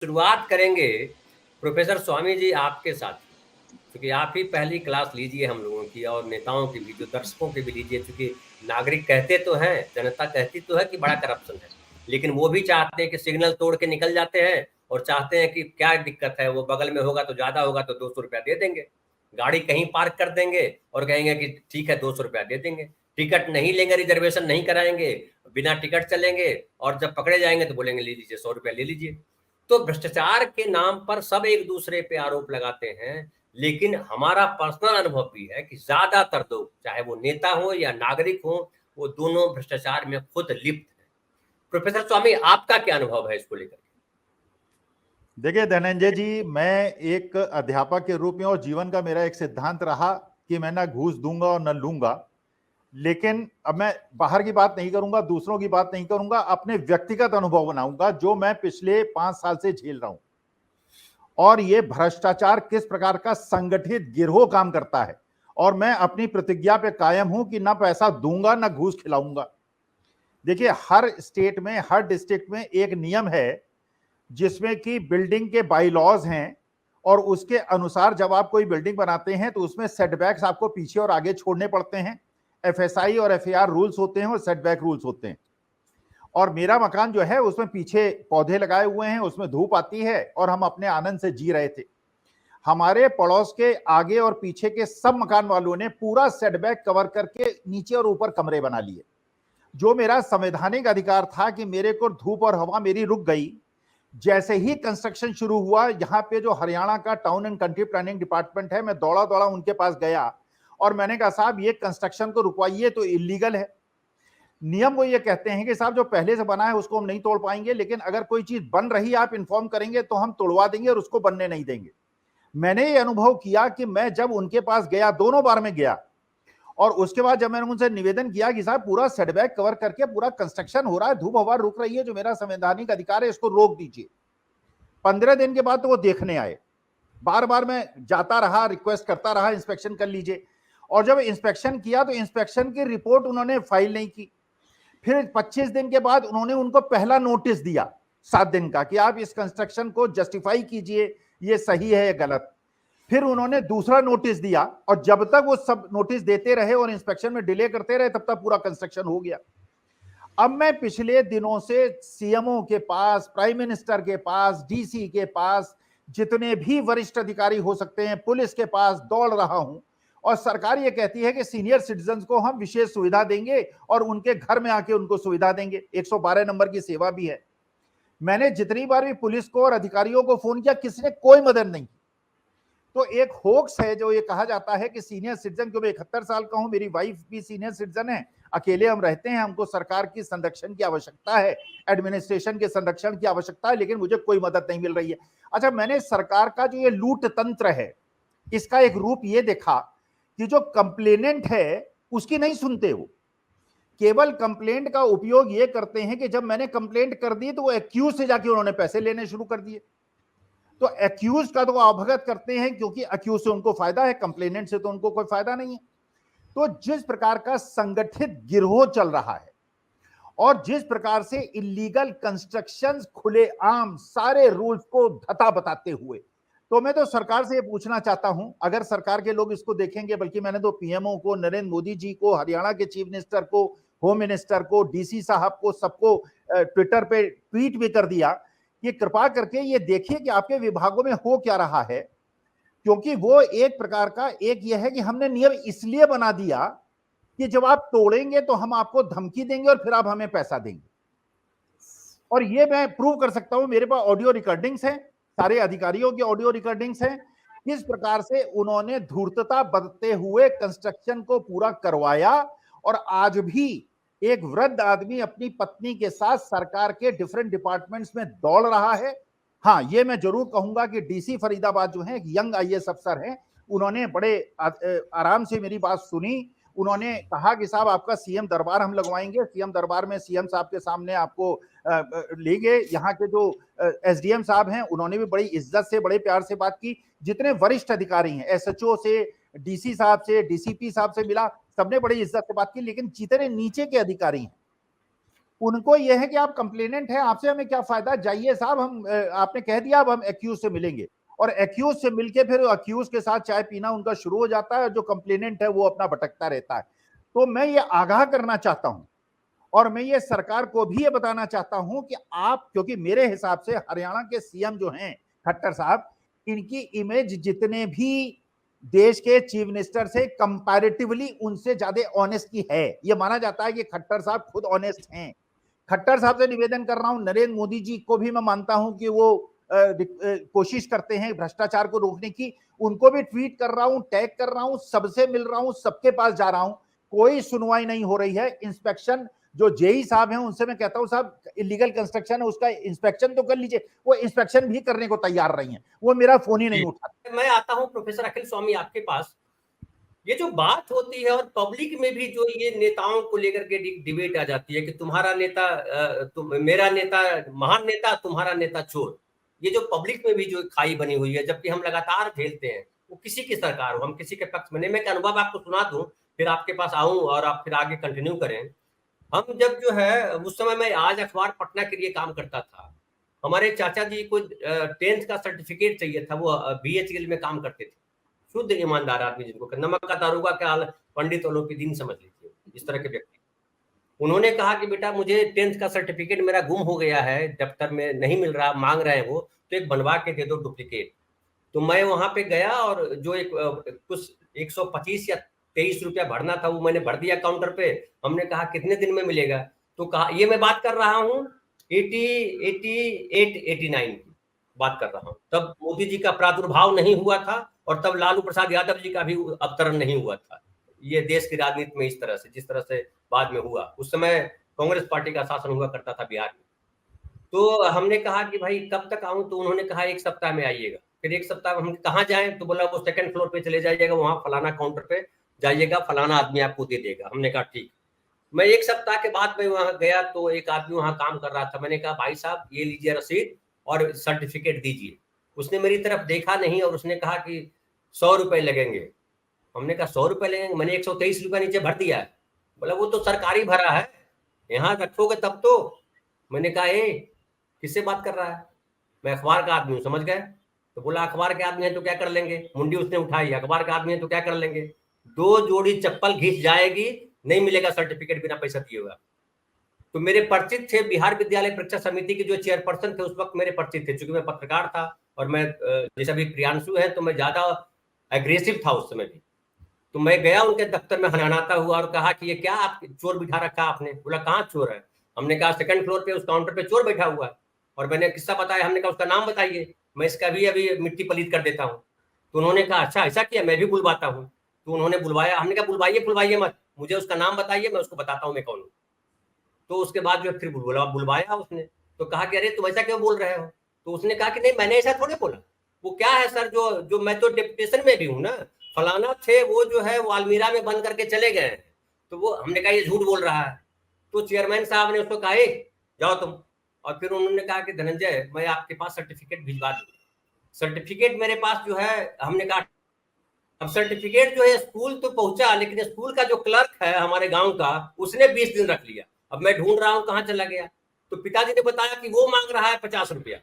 शुरुआत करेंगे प्रोफेसर स्वामी जी आपके साथ, क्योंकि आप ही पहली क्लास लीजिए हम लोगों की और नेताओं की भी, जो दर्शकों की भी लीजिए, क्योंकि नागरिक कहते तो हैं, जनता कहती तो है कि बड़ा करप्शन है, लेकिन वो भी चाहते हैं कि सिग्नल तोड़ के निकल जाते हैं और चाहते हैं कि क्या दिक्कत है, वो बगल में होगा तो ज्यादा होगा तो 200 रुपया दे देंगे, गाड़ी कहीं पार्क कर देंगे और कहेंगे कि ठीक है 200 रुपया दे देंगे, टिकट नहीं लेंगे, रिजर्वेशन नहीं कराएंगे, बिना टिकट चलेंगे, और जब पकड़े जाएंगे तो बोलेंगे ले लीजिए 100 रुपया ले लीजिए। तो भ्रष्टाचार के नाम पर सब एक दूसरे पे आरोप लगाते हैं, लेकिन हमारा पर्सनल अनुभव भी है कि ज्यादातर लोग, चाहे वो नेता हो या नागरिक हो, वो दोनों भ्रष्टाचार में खुद लिप्त हैं। प्रोफेसर स्वामी, आपका क्या अनुभव है इसको लेकर? देखिए धनंजय जी, मैं एक अध्यापक के रूप में और जीवन का मेरा एक सिद्धांत रहा कि मैं ना घूस दूंगा और न लूंगा। लेकिन अब मैं बाहर की बात नहीं करूंगा, दूसरों की बात नहीं करूंगा, अपने व्यक्तिगत अनुभव बनाऊंगा जो मैं पिछले 5 साल से झेल रहा हूं, और ये भ्रष्टाचार किस प्रकार का संगठित गिरोह काम करता है। और मैं अपनी प्रतिज्ञा पे कायम हूं कि ना पैसा दूंगा ना घूस खिलाऊंगा। देखिए, हर स्टेट में, हर डिस्ट्रिक्ट में एक नियम है जिसमें कि बिल्डिंग के बाई लॉज हैं, और उसके अनुसार जब आप कोई बिल्डिंग बनाते हैं तो उसमें सेटबैक्स आपको पीछे और आगे छोड़ने पड़ते हैं। एफएसआई और एफएआर रूल्स होते हैं और सेटबैक रूल्स होते हैं। और मेरा मकान जो है उसमें पीछे पौधे लगाए हुए हैं, उसमें धूप आती है और हम अपने आनंद से जी रहे थे। हमारे पड़ोस के आगे और पीछे के सब मकान वालों ने पूरा सेटबैक कवर करके नीचे और ऊपर कमरे बना लिए। जो मेरा संवैधानिक अधिकार था कि मेरे को धूप और हवा मेरी रुक गई। जैसे ही कंस्ट्रक्शन शुरू हुआ, यहाँ पे जो हरियाणा का town and country planning department है, मैं दौड़ा दौड़ा उनके पास गया और मैंने कहा साहब ये कंस्ट्रक्शन को रुकवाइए, तो इलीगल है। नियम वो ये कहते हैं कि साहब जो पहले से बना है उसको हम नहीं तोड़ पाएंगे, लेकिन अगर कोई चीज बन रही है आप इन्फॉर्म करेंगे तो हम तोड़वा देंगे और उसको बनने नहीं देंगे। मैंने ये अनुभव किया कि मैं जब उनके पास गया, दोनों बार में गया, और उसके बाद जब मैंने उनसे निवेदन किया कि साहब पूरा सेटबैक कवर करके पूरा कंस्ट्रक्शन हो रहा है, धूप हवा रुक रही है, जो मेरा संवैधानिक अधिकार है, इसको रोक दीजिए। 15 दिन के बाद तो वो देखने आए। बार बार मैं जाता रहा, रिक्वेस्ट करता रहा इंस्पेक्शन कर लीजिए, और जब इंस्पेक्शन किया तो इंस्पेक्शन की रिपोर्ट उन्होंने फाइल नहीं की। फिर 25 दिन के बाद उन्होंने उनको पहला नोटिस दिया 7 दिन का कि आप इस कंस्ट्रक्शन को जस्टिफाई कीजिए, ये सही है या गलत। फिर उन्होंने दूसरा नोटिस दिया, और जब तक वो सब नोटिस देते रहे और इंस्पेक्शन में डिले करते रहे, तब तक पूरा कंस्ट्रक्शन हो गया। अब मैं पिछले दिनों से सीएमओ के पास, प्राइम मिनिस्टर के पास, डीसी के पास, जितने भी वरिष्ठ अधिकारी हो सकते हैं, पुलिस के पास दौड़ रहा हूं, और सरकार ये कहती है कि सीनियर सिटीजन को हम विशेष सुविधा देंगे और उनके घर में आके उनको सुविधा देंगे, 112 नंबर की सेवा भी है। मैंने जितनी बार भी पुलिस को और अधिकारियों को फोन किया, किसी ने कोई मदद नहीं। तो एक होक्स है जो ये कहा जाता है कि सीनियर सिटीजन, क्योंकि 71 साल का हूं, मेरी वाइफ भी सीनियर सिटीजन है, अकेले हम रहते हैं, हमको सरकार की संरक्षण की आवश्यकता है, एडमिनिस्ट्रेशन के संरक्षण की आवश्यकता है, लेकिन मुझे कोई मदद नहीं मिल रही है। अच्छा, मैंने सरकार का जो ये लूट तंत्र है, इसका एक रूप ये देखा कि जो कंप्लेनेंट है उसकी नहीं सुनते, वो केवल कंप्लेंट का उपयोग ये करते हैं कि जब मैंने कंप्लेंट कर दी तो वो एक्यूज से जाके उन्होंने पैसे लेने शुरू कर दिए। तो एक्यूज का तो वो अवगत करते हैं, क्योंकि एक्यूज से उनको फायदा है, कंप्लेनेंट से तो उनको कोई फायदा नहीं है। तो जिस प्रकार का संगठित गिरोह चल रहा है और जिस प्रकार से इलीगल कंस्ट्रक्शंस खुलेआम सारे रूल्स को धता बताते हुए, तो मैं तो सरकार से ये पूछना चाहता हूं, अगर सरकार के लोग इसको देखेंगे, बल्कि मैंने तो पीएमओ को, नरेंद्र मोदी जी को, हरियाणा के चीफ मिनिस्टर को, होम मिनिस्टर को, डीसी साहब को, सबको ट्विटर पे ट्वीट भी कर दिया कि कृपा करके ये देखिए कि आपके विभागों में हो क्या रहा है। क्योंकि वो एक प्रकार का, एक ये है कि हमने नियम इसलिए बना दिया कि जब आप तोड़ेंगे तो हम आपको धमकी देंगे और फिर आप हमें पैसा देंगे। और ये मैं प्रूव कर सकता हूं, मेरे पास ऑडियो रिकॉर्डिंग्स हैं, सारे अधिकारियों की ऑडियो रिकॉर्डिंग्स हैं, किस प्रकार से उन्होंने धूर्तता बरतते हुए कंस्ट्रक्शन को पूरा करवाया। और आज भी एक वृद्ध आदमी अपनी पत्नी के साथ सरकार के डिफरेंट डिपार्टमेंट्स में दौड़ रहा है। हाँ, ये मैं जरूर कहूंगा कि डीसी फरीदाबाद जो है, एक यंग आईएएस अफसर हैं, उन्होंने बड़े आराम से मेरी बात सुनी। उन्होंने कहा कि साहब आपका सीएम दरबार हम लगवाएंगे, सीएम दरबार में सीएम साहब के सामने आपको लेंगे। यहाँ के जो एसडीएम साहब हैं, उन्होंने भी बड़ी इज्जत से, बड़े प्यार से बात की। जितने वरिष्ठ अधिकारी हैं, एसएचओ से, डीसी साहब से, डीसीपी साहब से मिला, सबने बड़ी इज्जत से बात की। लेकिन जितने नीचे के अधिकारी हैं, उनको यह है कि आप कंप्लेनेंट हैं, आपसे हमें क्या फायदा, जाइए साहब, हम आपने कह दिया अब हम एक्यूज से मिलेंगे, और एक्यूज से मिलके फिर एक्यूज के साथ चाय पीना उनका शुरू हो जाता है, जो कंप्लेनेंट है वो अपना भटकता रहता है। तो मैं ये आगाह करना चाहता हूं और मैं ये सरकार को भी ये बताना चाहता हूं कि आप, क्योंकि मेरे हिसाब से हरियाणा के सीएम जो हैं खट्टर साहब, इनकी इमेज जितने भी देश के चीफ मिनिस्टर से कंपैरेटिवली उनसे ज्यादा ऑनेस्ट की है। ये माना जाता है कि खट्टर साहब खुद ऑनेस्ट हैं। खट्टर साहब से निवेदन कर रहा हूं, नरेंद्र मोदी जी को भी मैं मानता हूं कि वो कोशिश करते हैं भ्रष्टाचार को रोकने की, उनको भी ट्वीट कर रहा हूं, टैग कर रहा हूं, सबसे मिल रहा हूं, सबके पास जा रहा हूं, कोई सुनवाई नहीं हो रही है। इंस्पेक्शन जो जेई साहब हैं उनसे मैं कहता हूं, साहब इलीगल कंस्ट्रक्शन है उसका इंस्पेक्शन तो कर लीजिए, वो इंस्पेक्शन भी करने को तैयार नहीं है, वो मेरा फोन ही नहीं उठाता। मैं आता हूं प्रोफेसर अखिल स्वामी आपके पास। ये जो बात होती है और पब्लिक में भी जो ये नेताओं को लेकर के डिबेट आ जाती है कि तुम्हारा नेता मेरा नेता महान नेता, तुम्हारा नेता चोर, ये जो पब्लिक में भी जो खाई बनी हुई है, जबकि हम लगातार झेलते हैं, वो किसी की सरकार हो, हम किसी के पक्ष में नहीं। मैं एक अनुभव आपको सुना दूं, फिर आपके पास आऊं और आप फिर आगे कंटिन्यू करें। हम जब जो है उस समय मैं आज अखबार पटना के लिए काम करता था, हमारे चाचा जी को 10th का सर्टिफिकेट चाहिए था, वो BHEL में काम करते थे, शुद्ध ईमानदार आदमी, जिनको नमक का दारोगा का पंडित ओलंपिदीन समझ लीजिए, इस तरह के व्यक्ति। उन्होंने कहा कि बेटा मुझे 10th का सर्टिफिकेट मेरा गुम हो गया है, दफ्तर में नहीं मिल रहा, मांग रहे हैं वो, तो एक बनवा के दे दो डुप्लीकेट। तो मैं वहां पे गया और जो एक कुछ 125 या 23 रुपया भरना था वो मैंने भर दिया काउंटर पे। हमने कहा कितने दिन में मिलेगा, तो कहा, ये मैं बात कर रहा हूँ 89 की बात कर रहा हूँ, तब मोदी जी का प्रादुर्भाव नहीं हुआ था और तब लालू प्रसाद यादव जी का भी अवतरण नहीं हुआ था। ये देश की राजनीति में इस तरह से, जिस तरह से बाद में हुआ, उस समय कांग्रेस पार्टी का शासन हुआ करता था बिहार में। तो हमने कहा कि भाई कब तक आऊं, तो उन्होंने कहा 1 सप्ताह में आइएगा। फिर 1 सप्ताह में हम कहाँ जाएं, तो बोला वो 2nd फ्लोर पे चले जाइएगा, वहां फलाना काउंटर पे जाइएगा, फलाना आदमी आपको दे देगा। हमने कहा ठीक। मैं 1 सप्ताह के बाद मैं वहां गया तो एक आदमी वहां काम कर रहा था, मैंने कहा भाई साहब ये लीजिए रसीद और सर्टिफिकेट दीजिए। उसने मेरी तरफ देखा नहीं और उसने कहा कि 100 रुपए लगेंगे। हमने कहा 100 रुपए लगेंगे, मैंने 123 रुपया नीचे भर दिया है। बोला वो तो सरकारी भरा है, यहाँ रखोगे तब तो। मैंने कहा किससे बात कर रहा है, मैं अखबार का आदमी हूँ, समझ गए। तो बोला अखबार के आदमी है तो क्या कर लेंगे, मुंडी उसने उठाई, अखबार के आदमी है तो क्या कर लेंगे, 2 जोड़ी चप्पल घिस जाएगी, नहीं मिलेगा सर्टिफिकेट बिना पैसा दिए हुआ। तो मेरे परिचित थे, बिहार विद्यालय परीक्षा समिति के जो चेयरपर्सन थे उस वक्त मेरे परिचित थे, क्योंकि मैं पत्रकार था और मैं जैसा भी प्रियांशु है तो मैं ज्यादा एग्रेसिव था उस समय भी। तो मैं गया उनके दफ्तर में हनहनाता हुआ और कहा कि ये क्या आप चोर बिठा रखा आपने। बोला कहाँ चोर है। हमने कहा 2nd फ्लोर पे उस काउंटर पे चोर बैठा हुआ है। और मैंने किस्सा बताया, हमने कहा उसका नाम बताइए, मैं इसका भी अभी मिट्टी पलीत कर देता हूँ। तो उन्होंने कहा अच्छा ऐसा किया, मैं भी बुलवाता हूँ। तो उन्होंने बुलवाया, हमने कहा बुलवाइए मत, मुझे उसका नाम बताइए, मैं उसको बताता हूँ मैं कौन हूँ। तो उसके बाद जो फिर बुलवाया उसने, तो कहा कि अरे तुम ऐसा क्यों बोल रहे हो। तो उसने कहा कि नहीं मैंने ऐसा थोड़े बोला। वो क्या है सर, जो जो मैं तो डिप्यूटेशन में भी हूँ ना, फलाना थे वो जो है वो अलमीरा में बंद करके चले गए। तो वो, हमने कहा ये झूठ बोल रहा है। तो चेयरमैन साहब ने उसको कहा जाओ तुम। और फिर उन्होंने कहा कि धनंजय मैं आपके पास सर्टिफिकेट भिजवा दूँ। सर्टिफिकेट मेरे पास जो है, हमने कहा अब सर्टिफिकेट जो है स्कूल तो पहुंचा, लेकिन स्कूल का जो क्लर्क है हमारे गांव का, उसने 20 दिन रख लिया। अब मैं ढूंढ रहा हूं कहां चला गया। तो पिताजी ने बताया कि वो मांग रहा है 50 रुपया।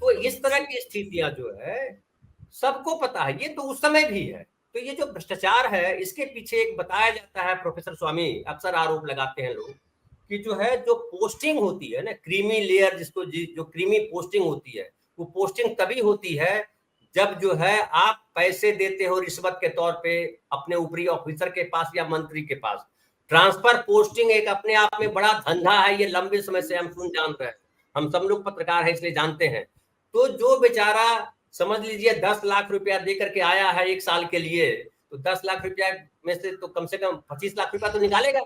तो इस तरह की स्थितियां जो है सबको पता है, ये तो उस समय भी है। तो ये जो भ्रष्टाचार है इसके पीछे एक बताया जाता है, प्रोफेसर स्वामी अक्सर आरोप लगाते हैं लोग कि जो है जो पोस्टिंग होती है ना, क्रीमी लेयर जिसको जो क्रीमी पोस्टिंग होती है, वो पोस्टिंग तभी होती है जब जो है आप पैसे देते हो रिश्वत के तौर पे अपने ऊपरी ऑफिसर के पास या मंत्री के पास। ट्रांसफर पोस्टिंग एक अपने आप में बड़ा धंधा है, ये लंबे समय से हम जान रहे हैं, हम सब लोग पत्रकार हैं इसलिए जानते हैं। तो जो बेचारा समझ लीजिए 10 लाख रुपया दे करके आया है 1 साल के लिए, तो 10 लाख रुपया में से तो कम 25 लाख रुपया तो निकालेगा।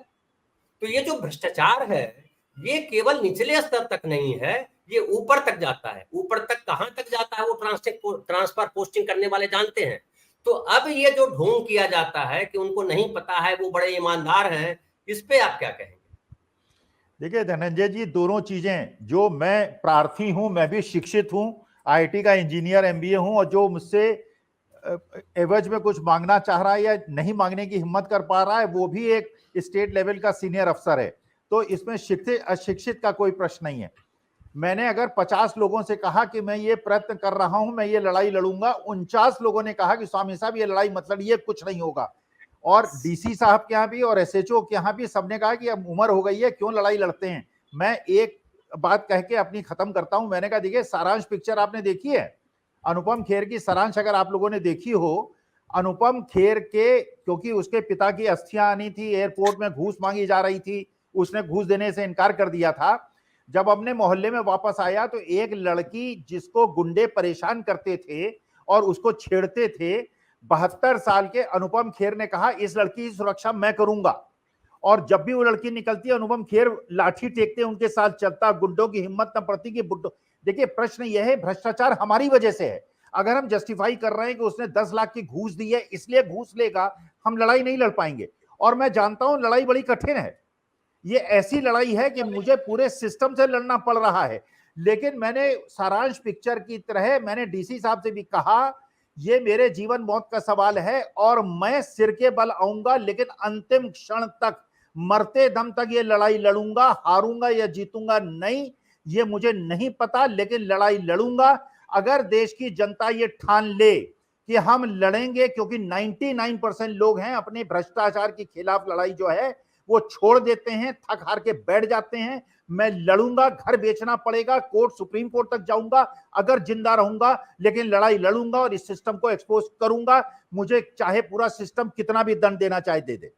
तो ये जो भ्रष्टाचार है ये केवल निचले स्तर तक नहीं है, ये ऊपर तक जाता है। ऊपर तक कहां तक जाता है वो ट्रांसफर पोस्टिंग करने वाले जानते हैं। तो अब ये जो ढोंग किया जाता है कि उनको नहीं पता है, वो बड़े ईमानदार हैं, इस पे आप क्या कहेंगे। देखिए धनंजय जी, दोनों चीजें, जो मैं प्रार्थी हूं, मैं भी शिक्षित हूं, आईटी का इंजीनियर एमबीए हूं, और जो मुझसे एवज में कुछ मांगना चाह रहा है या नहीं मांगने की हिम्मत कर पा रहा है वो भी एक स्टेट लेवल का सीनियर अफसर है। तो इसमें शिक्षित अशिक्षित का कोई प्रश्न नहीं है। मैंने अगर 50 लोगों से कहा कि मैं ये प्रयत्न कर रहा हूं, मैं ये लड़ाई लड़ूंगा, 49 लोगों ने कहा कि स्वामी साहब ये लड़ाई मत लड़िए, कुछ नहीं होगा। और डीसी साहब के यहाँ भी और एसएचओ के यहाँ भी सबने कहा कि अब उम्र हो गई है, क्यों लड़ाई लड़ते हैं। मैं एक बात कह के अपनी खत्म करता हूं। मैंने कहा देखिए, सारांश पिक्चर आपने देखी है, अनुपम खेर की सारांश अगर आप लोगों ने देखी हो, अनुपम खेर के, क्योंकि उसके पिता की अस्थियां आनी थी, एयरपोर्ट में घूस मांगी जा रही थी, उसने घूस देने से इनकार कर दिया था। जब अपने मोहल्ले में वापस आया तो एक लड़की जिसको गुंडे परेशान करते थे और उसको छेड़ते थे, 72 साल के अनुपम खेर ने कहा इस लड़की की सुरक्षा मैं करूंगा। और जब भी वो लड़की निकलती है, अनुपम खेर लाठी टेकते उनके साथ चलता, गुंडों की हिम्मत न पड़ती कि देखिए, प्रश्न यह है, भ्रष्टाचार हमारी वजह से है। अगर हम जस्टिफाई कर रहे हैं कि उसने 10 लाख की घूस दी है इसलिए घूस लेगा, हम लड़ाई नहीं लड़ पाएंगे। और मैं जानता हूं लड़ाई बड़ी कठिन है, ये ऐसी लड़ाई है कि मुझे पूरे सिस्टम से लड़ना पड़ रहा है। लेकिन मैंने सारांश पिक्चर की तरह मैंने डीसी साहब से भी कहा, ये मेरे जीवन मौत का सवाल है और मैं सिर के बल आऊंगा, लेकिन अंतिम क्षण तक, मरते दम तक ये लड़ाई लड़ूंगा। हारूंगा या जीतूंगा नहीं, ये मुझे नहीं पता, लेकिन लड़ाई लड़ूंगा। अगर देश की जनता ये ठान ले कि हम लड़ेंगे, क्योंकि 99% लोग हैं अपने भ्रष्टाचार के खिलाफ लड़ाई जो है वो छोड़ देते हैं, थक हार के बैठ जाते हैं। मैं लड़ूंगा, घर बेचना पड़ेगा, कोर्ट, सुप्रीम कोर्ट तक जाऊंगा अगर जिंदा रहूंगा, लेकिन लड़ाई लड़ूंगा और इस सिस्टम को एक्सपोज करूंगा। मुझे चाहे पूरा सिस्टम कितना भी दंड देना चाहे दे दे।